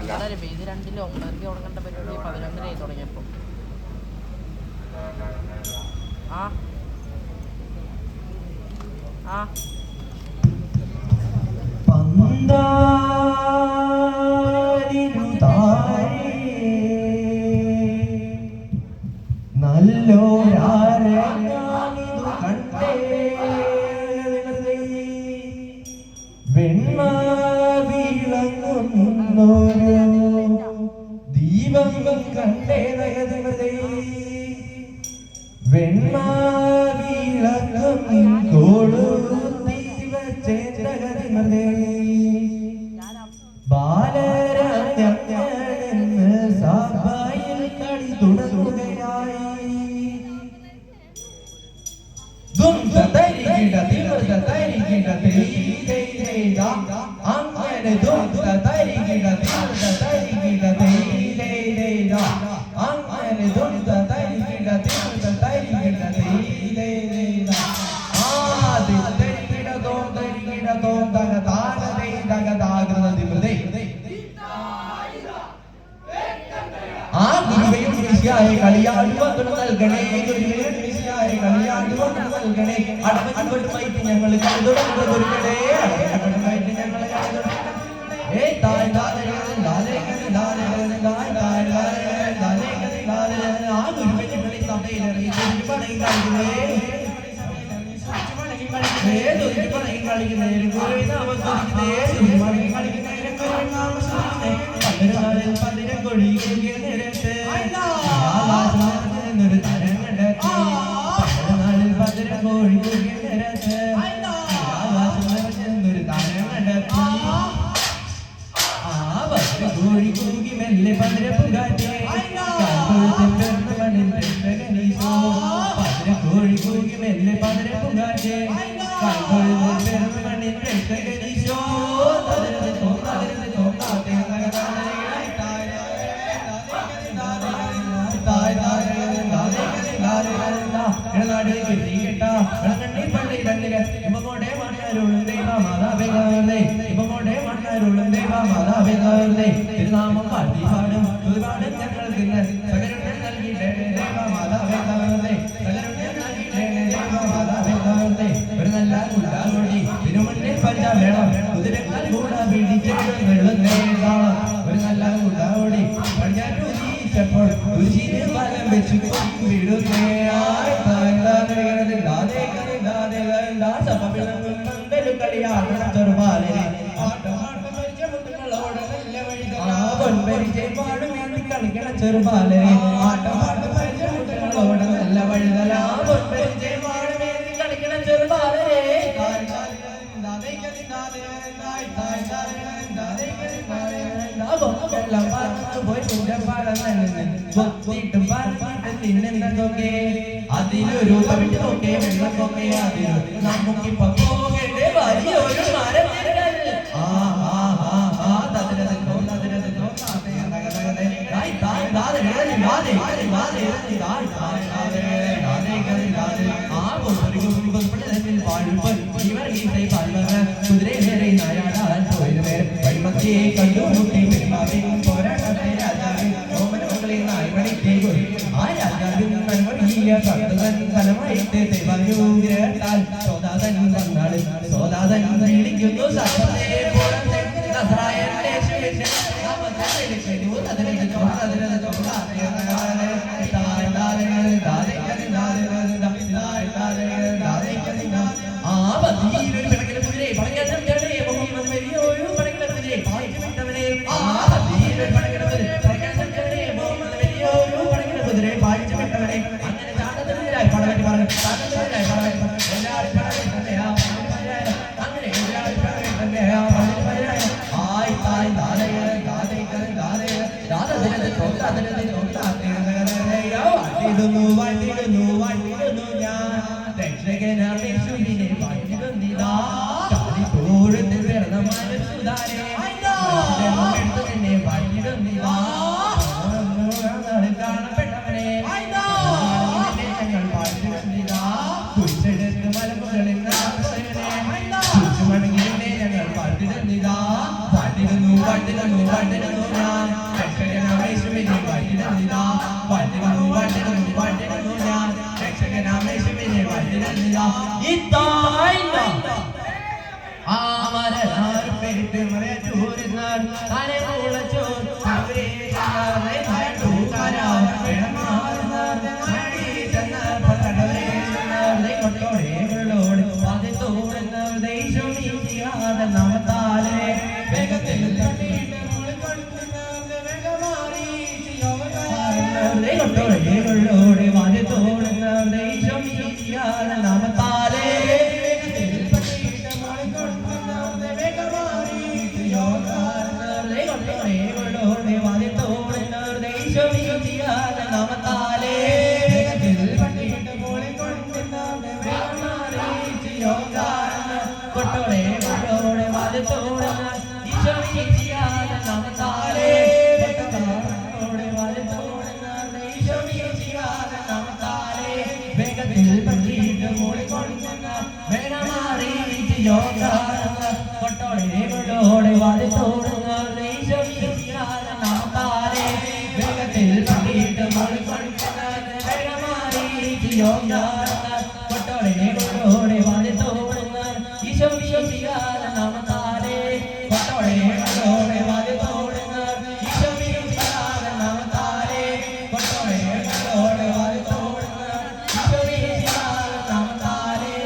അല്ല ഇത് രണ്ടിലും ഒന്നരക്ക് തുടങ്ങേണ്ട പരിപാടി 11 തുടങ്ങിയപ്പോൾ നല്ലോരാരങ്ങാനിതു കണ്ടേ വെണ്ണ വിളങ്ങുന്നോരോ ദീപം കണ്ടേ നയതേ വെണ്ണ വിളങ്ങും കോളു ദീപചേതകതിമതേ ബാലരാജഞാനെന്ന് സഭയിൽ കളി തുടങ്ങുകയായി അങ്ങനെ ആ ഗുരുവയും കളിയാടുവാൻ നൽകണേ കളിയാടുവാൻ നൽകണേ അടവച്ചുകൊണ്ടുമായിട്ട് ഞങ്ങൾ കളിതുടങ്ങുന്ന ഗുരുക്കളെ അടവച്ചുകൊണ്ടുമായിട്ട് ഞങ്ങൾ ആ ഗുരുവെ ഞങ്ങളെ സഭയിലറിയി പണയും കളിക്കുന്നേ കളിക്കുന്നേ ഗുരുവി നാമം കളിക്കുന്നേ പതിരം കൊഴികെ നിരത്ത് ആകാശം തരം കണ്ടെത്തി നാളിൽ പതിരം കൊഴികെ നിരത്ത് ആകാശം തരം കണ്ടെത്തി ആ പതിരം കോഴി കൂകി മെല്ലെ പതിരം പുകാറ്റേ പതിരം കോഴി കൂകി മെല്ലെ പതിരം പുകാറ്റേ മണ്ണിൻ രക്ഷകനീശോ തിരുനാമം പാടി പാടും ഒരുപാട് ഞങ്ങൾക്ക് സകരുണ്ടെ നൽകിയിട്ടേ ദേവമാതാവേ ഒരു നല്ല കൂടാകൊടി തിരുമണ്ണിൽ പഞ്ച വേണം കുതിരക്കാൽ കൂട പിടിച്ചെടുന്നേ ഒരു നല്ല കൂടാകൊടി പടിഞ്ഞാറ്റൂരിച്ചപ്പോൾ കുരിശിന് ഫലം വെച്ചു വിടുന്നേ കളിക്കണ ചെറുപാലരെ ആട്ടമാട്ടോട് നല്ല വഴുതല കളിക്കണ ചെറുപാലരെ അതിലൊരു നോക്കേ വെള്ളം നോക്കേ അതിൽ നമുക്കിപ്പോ പോകേണ്ടേ വലിയൊരു മരം കുതിരേറെ നാരാടാൻ പോയവർ വഴിമത്തിയെ കണ്ടുമുട്ടി പോരാട്ടത്തെ രാജാവിൻ ഓമനമകളിൽ നായ്മണിക്ക് ആ രാജാവിൻ നന്മടിയ ഭക്തൻ ഫലമായിട്ട് ദൈവാനുഗ്രഹത്താൽ സോദാതൻ വന്നാണ് സോദാതൻ വിളിക്കുന്നു സഭയെ പാട്ടിടുന്നു പാട്ടിടുന്നു ഞാൻ രക്ഷകനാമേശുവിനെ പാട്ടിടുന്നിതാ പാട്ടിടുന്നു ഞാൻ രക്ഷകനാമേശുവിനെ പാട്ടിടുന്നിതാ ആമരനാർപ്പെട്ട് മറച്ചൂരുന്നാർ താനെ മുളച്ചോർ അവരെ ചങ്ങാതെ തൂക്കാരാർ വേണമാറുന്നാർ മടി ചെന്നാർ പക്കടവരെ ചെന്നാർ കൊട്ടോടേകളോട് അത് തോടുന്നാർ ദേശം നീതിയാതെ നാമത്താലെ വേഗത്തിൽ കൊട്ടോടേകളോട് അത് തോടുന്നാർ ദേശം നീതിയാതെ നാമത്താലെ കൊട്ടോടെ വാതി തോടുന്ന വേഗത്തിൽ പണ്ടിട്ട് കൊട്ടോടെ വാതി തോടുന്ന ഈശോമിയാല നാമത്താലേ കൊട്ടോടെ വാതി തോടുന്ന ഈശോമിയാല നാമത്താലേ കൊട്ടോടെ വാതി തോടുന്ന ഈശോമിയാല നാമത്താലേ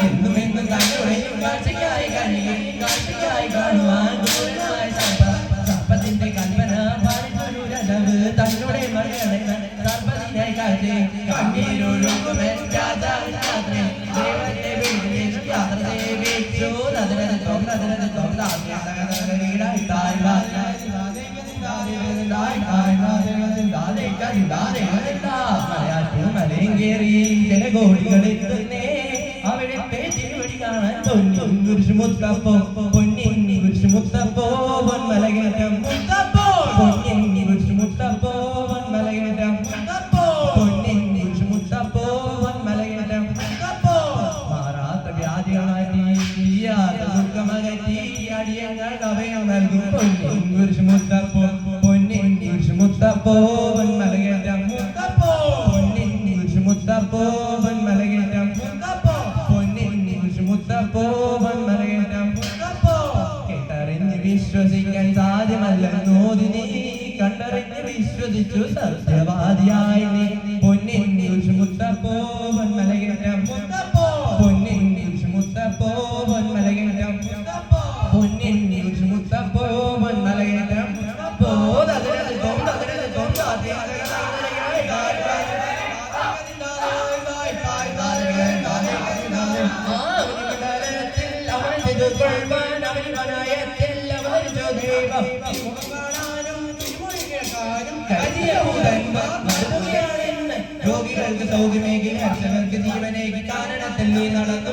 എന്നും എന്നും തന്നുടയും കാഴ്ചയ്ക്കായി കാഴ്ചയ്ക്കായി കാണുവാൻ സർപ്പത്തിന്റെ കൽപ്പന പാലിച്ചൊരു രജവ് തന്നോടെ മകളെ സർപ്പത്തിനായി കാഴ്ച കണ്ണീരൊഴുകുമേ രാജാവിനെ ദേവന്റെ വീട്ടിൽ യാത്ര ദേവിച്ചു മലയങ്കേറി ജനകോടികളിൽ തന്നെ അവിടെ പേച്ചിരി കാണാൻ പൊന്നിൻ കുരിശ് മുത്തപ്പോ പൊന്നിൻ കുരിശ് മുത്തപ്പോ പൊന്മലകേറ്റം മുത്തപ്പോ പൊന്നിൻ കുരിശ് മുത്തപ്പോ പൊന്മലകേറ്റം മുത്തപ്പോ പൊന്നിൻ കുരിശ് മുത്തപ്പോ പൊന്മലകേറ്റം മുത്തപ്പോ മാറാത്ത വ്യാധികളാറ്റി ചെയ്യാത്ത ദുഃഖമകറ്റി അടിയങ്ങൾ അഭയം നൽകും പൊന്നിൻ കുരിശ് മുത്തപ്പോ പൊന്നിൻ കുരിശ് മുത്തപ്പോ പൊന്മലകേറ്റം മുത്തപ്പോ പൊന്നിൻ കുരിശ് മുത്തപ്പോ പൊന്മലകേറ്റം മുത്തപ്പോ പൊന്നിൻ കുരിശ് മുത്തപ്പോ പൊന്മലകേറ്റം മുത്തപ്പോ കേട്ടറിഞ്ഞ് വിശ്വസിക്കാൻ സാധ്യമല്ലെന്നോതി നീ കണ്ടറിഞ്ഞ് വിശ്വസിച്ചു സത്യവാദിയായി നീ പൊന്നിൻ കുരിശ് മുത്തപ്പോ പൊന്മലകേറ്റം മുത്തപ്പോ പൊന്നിൻ കുരിശ് മുത്തപ്പോ പൊന്മലകേറ്റം മുത്തപ്പോ പൊന്നിൻ കുരിശ് മുത്തപ്പോ പൊന്മലകേറ്റം മുത്തപ്പോ രോഗികൾക്ക് സൗഖ്യമേകി കർഷകർക്ക് ജീവനേകി കാരണത്തിൽ നീ നടന്നു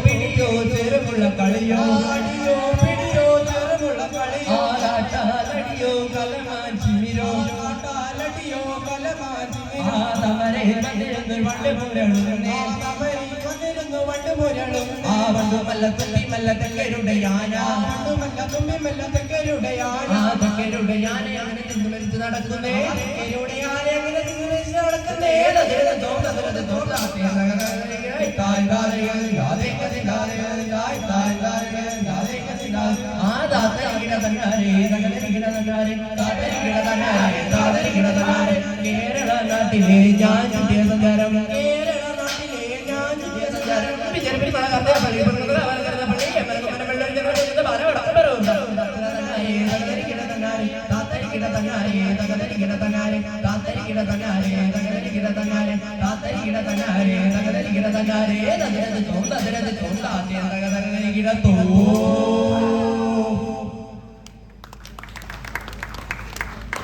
പിടിയോ ചെറുമുള്ള കളിയോ ആലാട്ടാലടിയോ കലമാൻ ചിമിരോ തമരെ വന്നിരുന്നു വണ്ടുമുരളുന്നേ ആ വണ്ടുമല്ല തുമ്പി മല്ല തെക്കരുടെ യാന തെക്കരുടെ യാന അങ്ങനെ നിന്ന് മരിച്ചു നടക്കുന്നേ കേരള നാട്ടിലെ ഞാൻ ചുറ്റിയ സഞ്ചാരം ോ